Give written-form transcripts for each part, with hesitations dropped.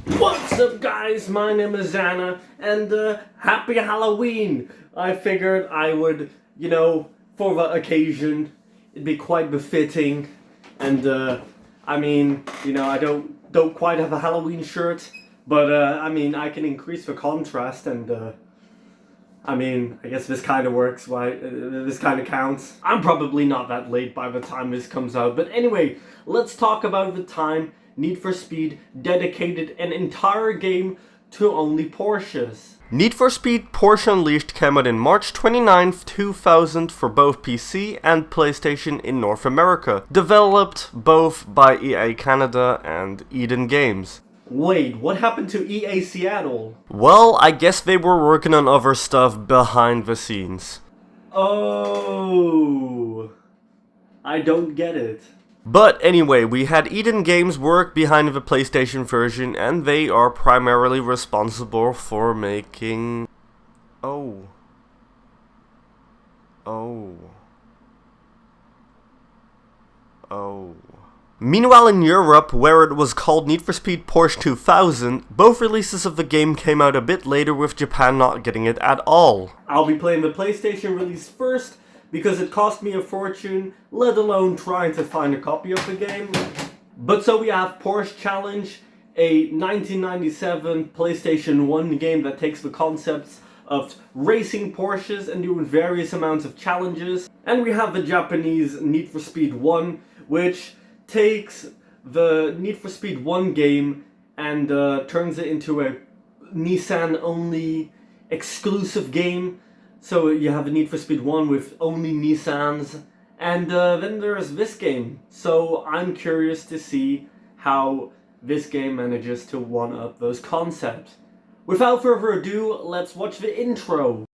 What's up guys, my name is XANAA, and happy Halloween! I figured I would, for the occasion, it'd be quite befitting, and I don't quite have a Halloween shirt, but I can increase the contrast, and I guess this kind of works, right? This kind of counts. I'm probably not that late by the time this comes out, but anyway, let's talk about the time Need for Speed dedicated an entire game to only Porsches. Need for Speed Porsche Unleashed came out in March 29th, 2000 for both PC and PlayStation in North America, developed both by EA Canada and Eden Games. Wait, what happened to EA Seattle? Well, I guess they were working on other stuff behind the scenes. Oh, I don't get it. But anyway, we had Eden Games work behind the PlayStation version, and they are primarily responsible for making... Oh. Meanwhile in Europe, where it was called Need for Speed Porsche 2000, both releases of the game came out a bit later, with Japan not getting it at all. I'll be playing the PlayStation release first, because it cost me a fortune, let alone trying to find a copy of the game. But so we have Porsche Challenge, a 1997 PlayStation 1 game that takes the concepts of racing Porsches and doing various amounts of challenges. And we have the Japanese Need for Speed 1, which takes the Need for Speed 1 game and turns it into a Nissan-only exclusive game. So you have a Need for Speed 1 with only Nissans, and then there's this game. So I'm curious to see how this game manages to one-up those concepts. Without further ado, let's watch the intro.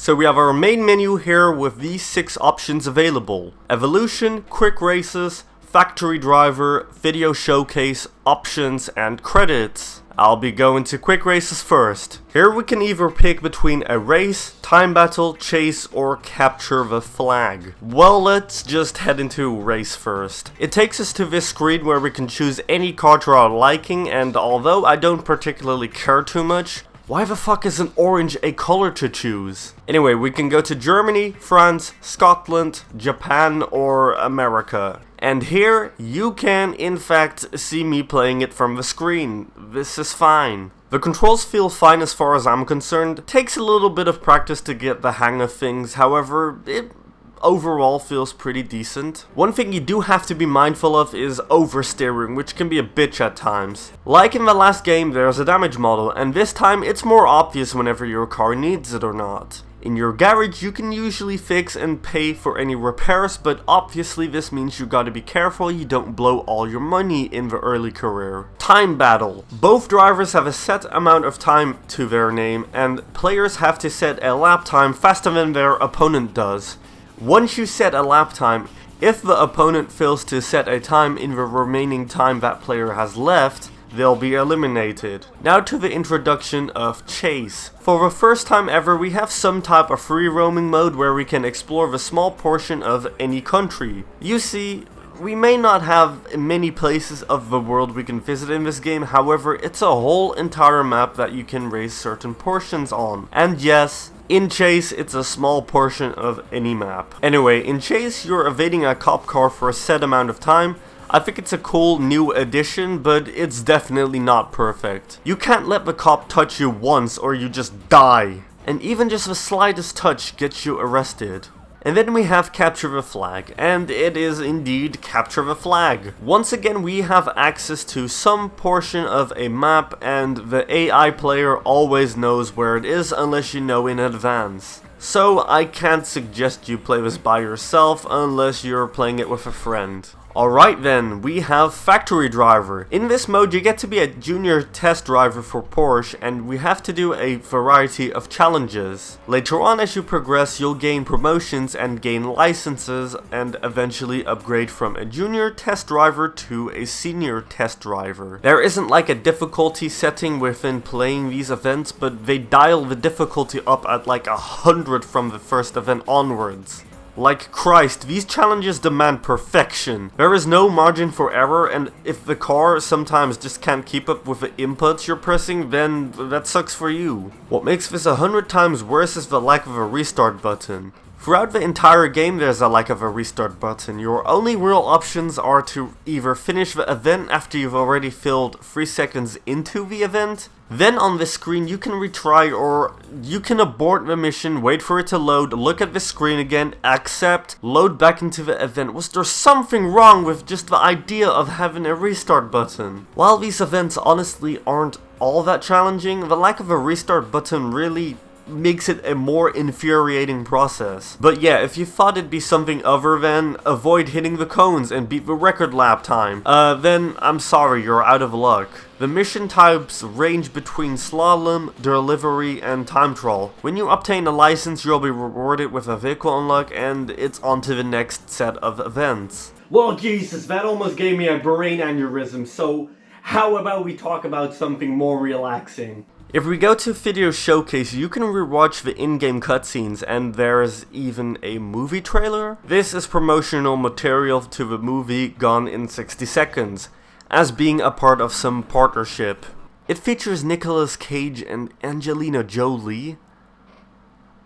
So we have our main menu here with these 6 options available: Evolution, Quick Races, Factory Driver, Video Showcase, Options, and Credits. I'll be going to Quick Races first. Here we can either pick between a race, time battle, chase, or capture the flag. Well, let's just head into race first. It takes us to this screen where we can choose any car to our liking, and although I don't particularly care too much, why the fuck isn't orange a color to choose? Anyway, we can go to Germany, France, Scotland, Japan, or America. And here, you can in fact see me playing it from the screen. This is fine. The controls feel fine as far as I'm concerned. Takes a little bit of practice to get the hang of things, however, it overall feels pretty decent. One thing you do have to be mindful of is oversteering, which can be a bitch at times. Like in the last game, there's a damage model, and this time it's more obvious whenever your car needs it or not. In your garage, you can usually fix and pay for any repairs, but obviously this means you gotta be careful you don't blow all your money in the early career. Time battle. Both drivers have a set amount of time to their name, and players have to set a lap time faster than their opponent does. Once you set a lap time, if the opponent fails to set a time in the remaining time that player has left, they'll be eliminated. Now to the introduction of Chase. For the first time ever, we have some type of free roaming mode where we can explore the small portion of any country. You see, we may not have many places of the world we can visit in this game, however, it's a whole entire map that you can raise certain portions on. And yes, in Chase, it's a small portion of any map. Anyway, in Chase, you're evading a cop car for a set amount of time. I think it's a cool new addition, but it's definitely not perfect. You can't let the cop touch you once or you just die. And even just the slightest touch gets you arrested. And then we have Capture the Flag, and it is indeed Capture the Flag. Once again, we have access to some portion of a map, and the AI player always knows where it is unless you know in advance. So I can't suggest you play this by yourself unless you're playing it with a friend. Alright then, we have Factory Driver. In this mode you get to be a junior test driver for Porsche, and we have to do a variety of challenges. Later on as you progress you'll gain promotions and gain licenses and eventually upgrade from a junior test driver to a senior test driver. There isn't like a difficulty setting within playing these events, but they dial the difficulty up at like 100 from the first event onwards. Like Christ, these challenges demand perfection. There is no margin for error, and if the car sometimes just can't keep up with the inputs you're pressing, then that sucks for you. What makes this 100 times worse is the lack of a restart button. Throughout the entire game there's a lack of a restart button. Your only real options are to either finish the event after you've already filled 3 seconds into the event. Then on this screen you can retry, or you can abort the mission, wait for it to load, look at the screen again, accept, load back into the event. Was there something wrong with just the idea of having a restart button? While these events honestly aren't all that challenging, the lack of a restart button really makes it a more infuriating process. But yeah, if you thought it'd be something other than avoid hitting the cones and beat the record lap time, then I'm sorry, you're out of luck. The mission types range between slalom, delivery, and time trial. When you obtain a license, you'll be rewarded with a vehicle unlock, and it's on to the next set of events. Well, Jesus, that almost gave me a brain aneurysm, so how about we talk about something more relaxing? If we go to Video Showcase, you can rewatch the in-game cutscenes, and there's even a movie trailer. This is promotional material to the movie Gone in 60 Seconds, as being a part of some partnership. It features Nicolas Cage and Angelina Jolie.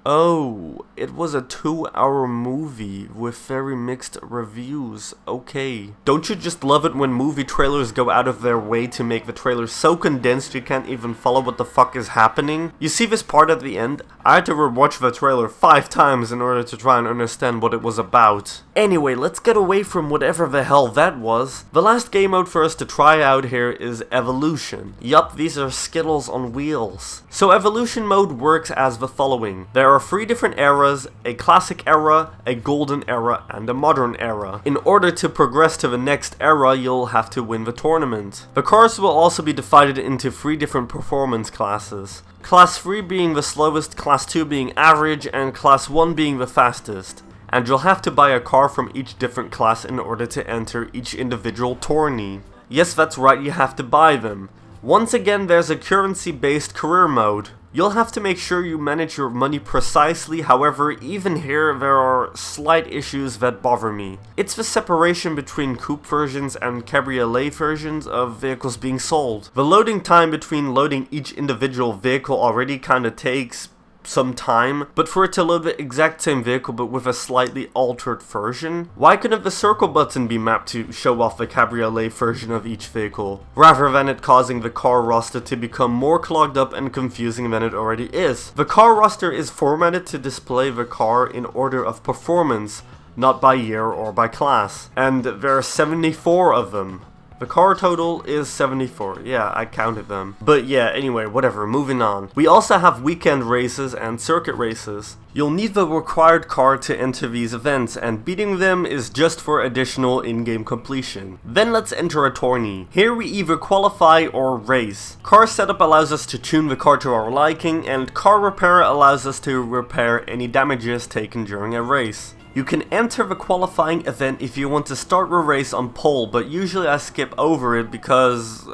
Oh, it was a 2-hour movie with very mixed reviews. Okay. Don't you just love it when movie trailers go out of their way to make the trailer so condensed you can't even follow what the fuck is happening? You see this part at the end? I had to rewatch the trailer 5 times in order to try and understand what it was about. Anyway, let's get away from whatever the hell that was. The last game mode for us to try out here is Evolution. Yup, these are Skittles on wheels. So Evolution mode works as the following. There are 3 different eras: a classic era, a golden era, and a modern era. In order to progress to the next era, you'll have to win the tournament. The cars will also be divided into 3 different performance classes. Class 3 being the slowest, Class 2 being average, and Class 1 being the fastest. And you'll have to buy a car from each different class in order to enter each individual tourney. Yes, that's right, you have to buy them. Once again, there's a currency-based career mode. You'll have to make sure you manage your money precisely, however, even here there are slight issues that bother me. It's the separation between coupe versions and cabriolet versions of vehicles being sold. The loading time between loading each individual vehicle already kinda takes some time, but for it to load the exact same vehicle but with a slightly altered version, why couldn't the circle button be mapped to show off the cabriolet version of each vehicle, rather than it causing the car roster to become more clogged up and confusing than it already is? The car roster is formatted to display the car in order of performance, not by year or by class, and there are 74 of them. The car total is 74, yeah, I counted them. But yeah, anyway, whatever, moving on. We also have weekend races and circuit races. You'll need the required car to enter these events, and beating them is just for additional in-game completion. Then let's enter a tourney. Here we either qualify or race. Car setup allows us to tune the car to our liking, and car repair allows us to repair any damages taken during a race. You can enter the qualifying event if you want to start the race on pole, but usually I skip over it because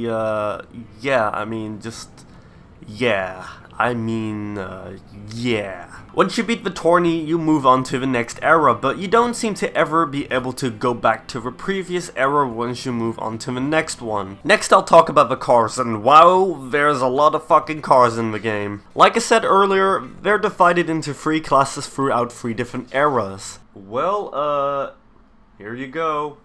yeah. Once you beat the tourney, you move on to the next era, but you don't seem to ever be able to go back to the previous era once you move on to the next one. Next I'll talk about the cars, and wow, there's a lot of fucking cars in the game. Like I said earlier, they're divided into 3 classes throughout 3 different eras. Well, here you go.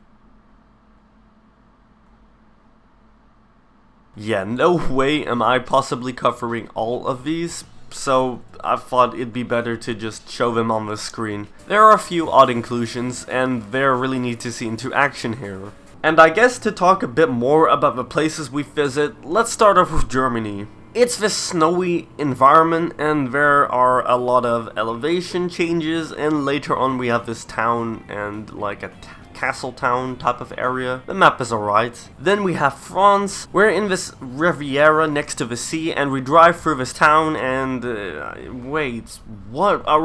Yeah, no way am I possibly covering all of these, so I thought it'd be better to just show them on the screen. There are a few odd inclusions, and they're really neat to see into action here. And I guess to talk a bit more about the places we visit, let's start off with Germany. It's this snowy environment, and there are a lot of elevation changes, and later on we have this town and like a castle town type of area. The map is alright. Then we have France. We're in this Riviera next to the sea, and we drive through this town, and wait, what? Are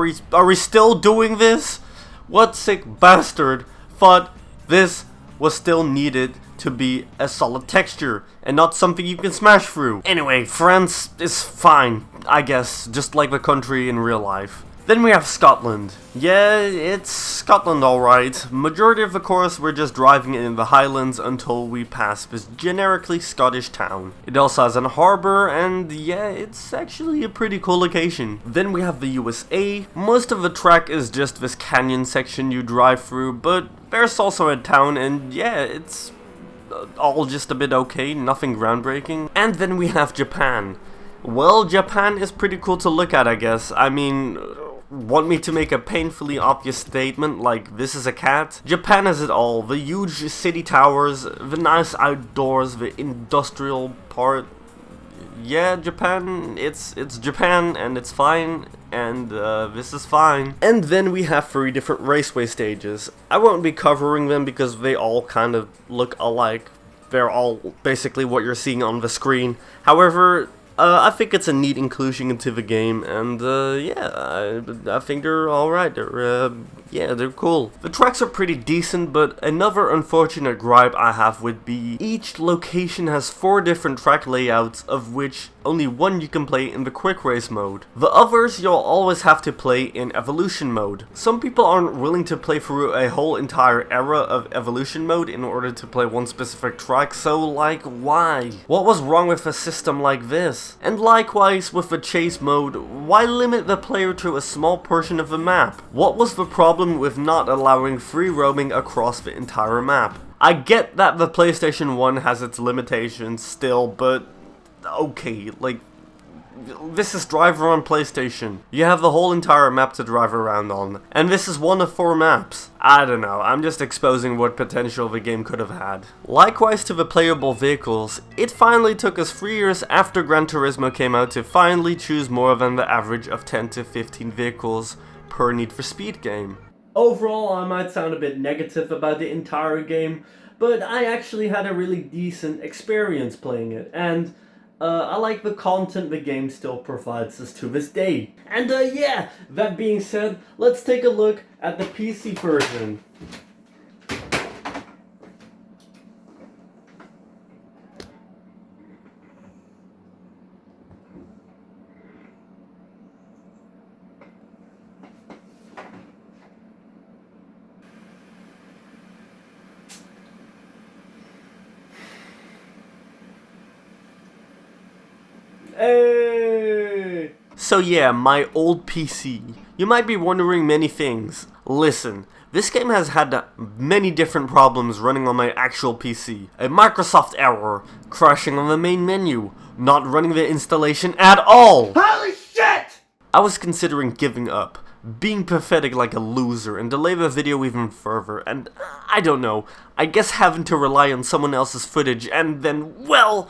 we still doing this? What sick bastard thought this was still needed to be a solid texture and not something you can smash through? Anyway, France is fine, I guess, just like the country in real life. Then we have Scotland. Yeah, it's Scotland alright. Majority of the course we're just driving in the Highlands until we pass this generically Scottish town. It also has an harbour, and yeah, it's actually a pretty cool location. Then we have the USA. Most of the track is just this canyon section you drive through, but there's also a town, and yeah, it's all just a bit okay, nothing groundbreaking. And then we have Japan. Well, Japan is pretty cool to look at, I guess. I mean, want me to make a painfully obvious statement like this is a cat? Japan has it all. The huge city towers, the nice outdoors, the industrial part. Yeah, Japan, it's Japan, and it's fine, and this is fine. And then we have 3 different raceway stages. I won't be covering them because they all kind of look alike. They're all basically what you're seeing on the screen. However, I think it's a neat inclusion into the game, and yeah, I think they're alright. They're cool. The tracks are pretty decent, but another unfortunate gripe I have would be each location has 4 different track layouts, of which only one you can play in the quick race mode. The others you'll always have to play in evolution mode. Some people aren't willing to play through a whole entire era of evolution mode in order to play one specific track, so like, why? What was wrong with a system like this? And likewise with the chase mode, why limit the player to a small portion of the map? What was the problem with not allowing free roaming across the entire map? I get that the PlayStation 1 has its limitations still, but okay, like, this is driver on PlayStation. You have the whole entire map to drive around on, and this is one of 4 maps. I don't know, I'm just exposing what potential the game could have had. Likewise to the playable vehicles, it finally took us 3 years after Gran Turismo came out to finally choose more than the average of 10 to 15 vehicles per Need for Speed game. Overall, I might sound a bit negative about the entire game, but I actually had a really decent experience playing it, and I like the content the game still provides us to this day. And yeah, that being said, let's take a look at the PC version. Hey! So yeah, my old PC. You might be wondering many things. Listen, this game has had many different problems running on my actual PC. A Microsoft error, crashing on the main menu, not running the installation at all! Holy shit! I was considering giving up, being pathetic like a loser, and delay the video even further, and I don't know, I guess having to rely on someone else's footage, and then, well,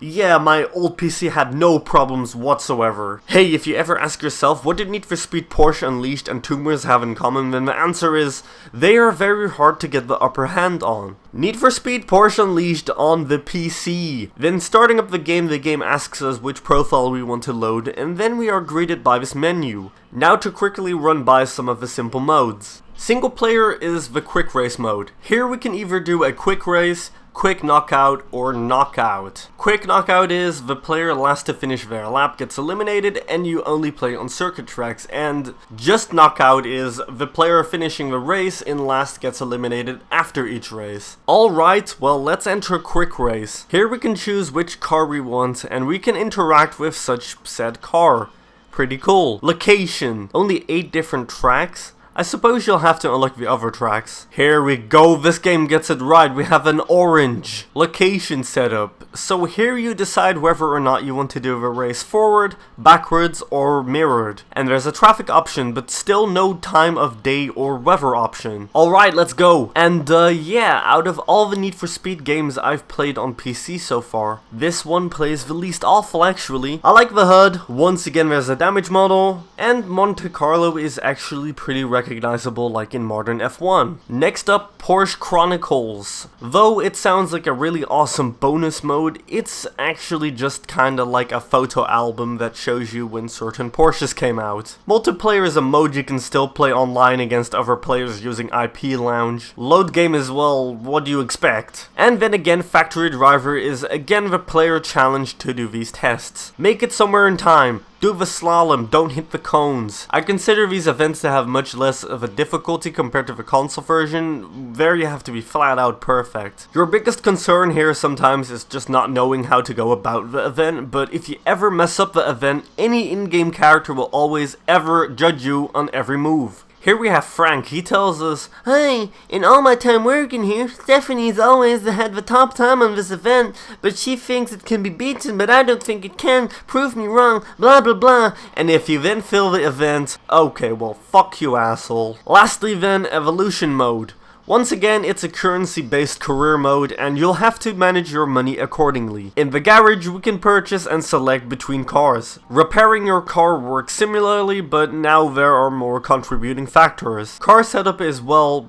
yeah, my old PC had no problems whatsoever. Hey, if you ever ask yourself what did Need for Speed Porsche Unleashed and Tomb Raiders have in common, then the answer is, they are very hard to get the upper hand on. Need for Speed Porsche Unleashed on the PC. Then starting up the game asks us which profile we want to load, and then we are greeted by this menu. Now to quickly run by some of the simple modes. Single player is the quick race mode. Here we can either do a quick race, quick knockout, or knockout. Quick knockout is the player last to finish their lap gets eliminated and you only play on circuit tracks, and just knockout is the player finishing the race in last gets eliminated after each race. Alright, well let's enter quick race. Here we can choose which car we want and we can interact with such said car. Pretty cool. Location, only 8 different tracks. I suppose you'll have to unlock the other tracks. Here we go, this game gets it right. We have an orange location setup. So here you decide whether or not you want to do the race forward, backwards, or mirrored. And there's a traffic option, but still no time of day or weather option. Alright, let's go. And yeah, out of all the Need for Speed games I've played on PC so far, this one plays the least awful actually. I like the HUD, once again there's a damage model, and Monte Carlo is actually pretty recognizable like in modern F1. Next up, Porsche Chronicles. Though it sounds like a really awesome bonus mode, it's actually just kinda like a photo album that shows you when certain Porsches came out. Multiplayer is a mode you can still play online against other players using IP Lounge. Load game is, well, what do you expect? And then again, Factory Driver is again the player challenged to do these tests. Make it somewhere in time. Do the slalom, don't hit the cones. I consider these events to have much less of a difficulty compared to the console version. There you have to be flat out perfect. Your biggest concern here sometimes is just not knowing how to go about the event, but if you ever mess up the event, any in-game character will always ever judge you on every move. Here we have Frank. He tells us, "Hey, in all my time working here, Stephanie's always had the top time on this event, but she thinks it can be beaten, but I don't think it can. Prove me wrong, blah blah blah." And if you then fill the event, okay, well, fuck you, asshole. Lastly then, Evolution Mode. Once again, it's a currency-based career mode, and you'll have to manage your money accordingly. In the garage, we can purchase and select between cars. Repairing your car works similarly, but now there are more contributing factors. Car setup is, well,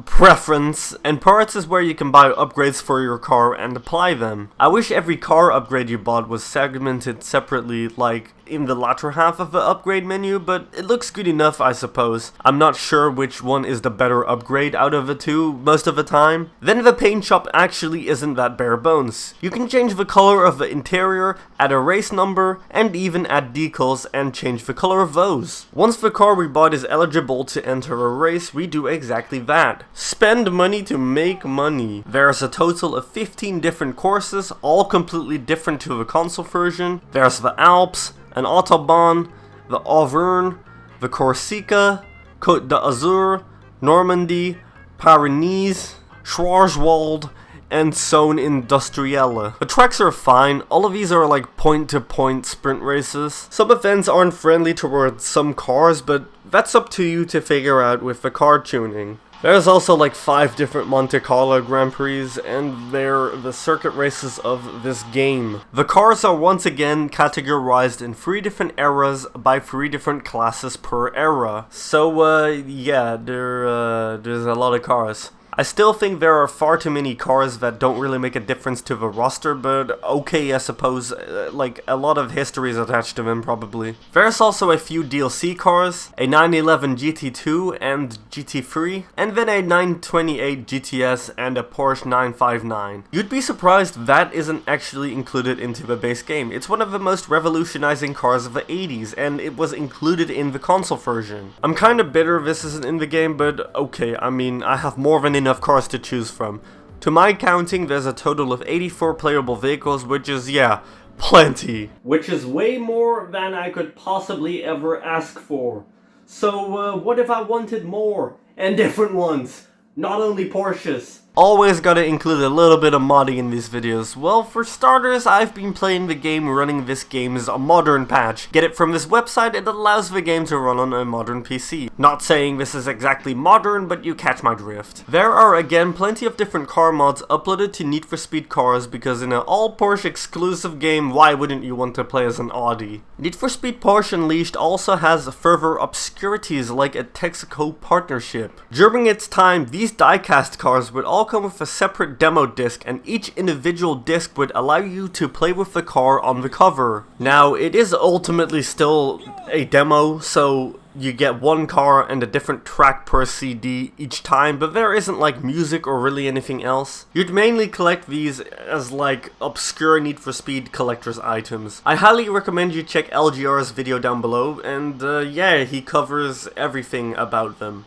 preference, and parts is where you can buy upgrades for your car and apply them. I wish every car upgrade you bought was segmented separately, like in the latter half of the upgrade menu, but it looks good enough, I suppose. I'm not sure which one is the better upgrade out of the two most of the time. Then the paint shop actually isn't that bare bones. You can change the color of the interior, add a race number, and even add decals and change the color of those. Once the car we bought is eligible to enter a race, we do exactly that. Spend money to make money. There's a total of 15 different courses, all completely different to the console version. There's the Alps, an Autobahn, the Auvergne, the Corsica, Côte d'Azur, Normandy, Pyrenees, Schwarzwald, and Zone Industrielle. The tracks are fine. All of these are like point-to-point sprint races. Some events aren't friendly towards some cars, but that's up to you to figure out with the car tuning. There's also like 5 different Monte Carlo Grand Prix, and they're the circuit races of this game. The cars are once again categorized in 3 different eras by 3 different classes per era. So yeah, there's a lot of cars. I still think there are far too many cars that don't really make a difference to the roster, but okay, I suppose, like, a lot of history is attached to them, probably. There's also a few DLC cars, a 911 GT2 and GT3, and then a 928 GTS and a Porsche 959. You'd be surprised that isn't actually included into the base game. It's one of the most revolutionizing cars of the 80s, and it was included in the console version. I'm kinda bitter this isn't in the game, but okay, I mean, I have more than enough cars to choose from. To my counting, there's a total of 84 playable vehicles, which is, yeah, plenty. Which is way more than I could possibly ever ask for. So, what if I wanted more? And different ones? Not only Porsches. Always gotta include a little bit of modding in these videos. Well, for starters, I've been playing the game running this game's modern patch. Get it from this website, it allows the game to run on a modern PC. Not saying this is exactly modern, but you catch my drift. There are again plenty of different car mods uploaded to Need for Speed cars, because in an all Porsche exclusive game, why wouldn't you want to play as an Audi? Need for Speed Porsche Unleashed also has further obscurities like a Texaco partnership. During its time, these diecast cars would all come with a separate demo disc, and each individual disc would allow you to play with the car on the cover. Now, it is ultimately still a demo, so you get one car and a different track per CD each time, but there isn't like music or really anything else. You'd mainly collect these as like obscure Need for Speed collector's items. I highly recommend you check LGR's video down below, and yeah, he covers everything about them.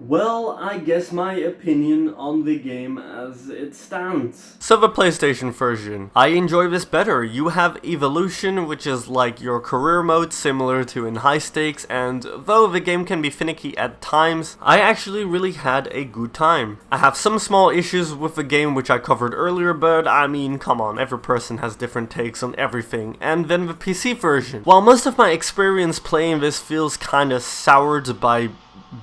Well, I guess my opinion on the game as it stands. So the PlayStation version. I enjoy this better. You have Evolution, which is like your career mode similar to in High Stakes, and though the game can be finicky at times, I actually really had a good time. I have some small issues with the game which I covered earlier, but I mean, come on, every person has different takes on everything. And then the PC version. While most of my experience playing this feels kinda soured by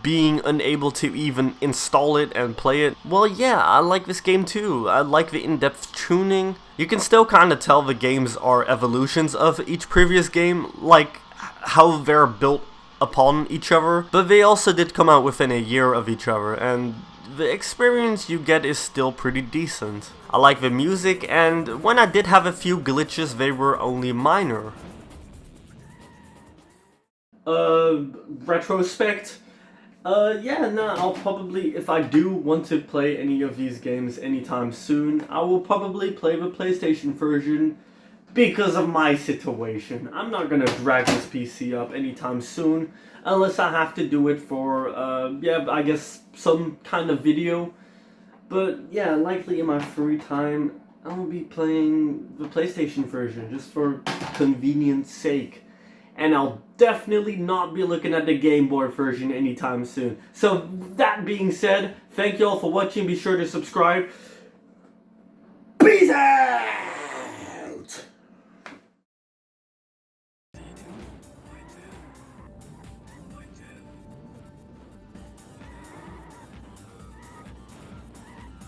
being unable to even install it and play it, well, yeah, I like this game too. I like the in-depth tuning. You can still kind of tell the games are evolutions of each previous game, like how they're built upon each other, but they also did come out within a year of each other, and the experience you get is still pretty decent. I like the music, and when I did have a few glitches, they were only minor. Retrospect? I'll probably, if I do want to play any of these games anytime soon, I will probably play the PlayStation version because of my situation. I'm not gonna drag this PC up anytime soon, unless I have to do it for, I guess some kind of video. But yeah, likely in my free time, I will be playing the PlayStation version just for convenience sake. And I'll definitely not be looking at the Game Boy version anytime soon. So, that being said, thank you all for watching. Be sure to subscribe. Peace out!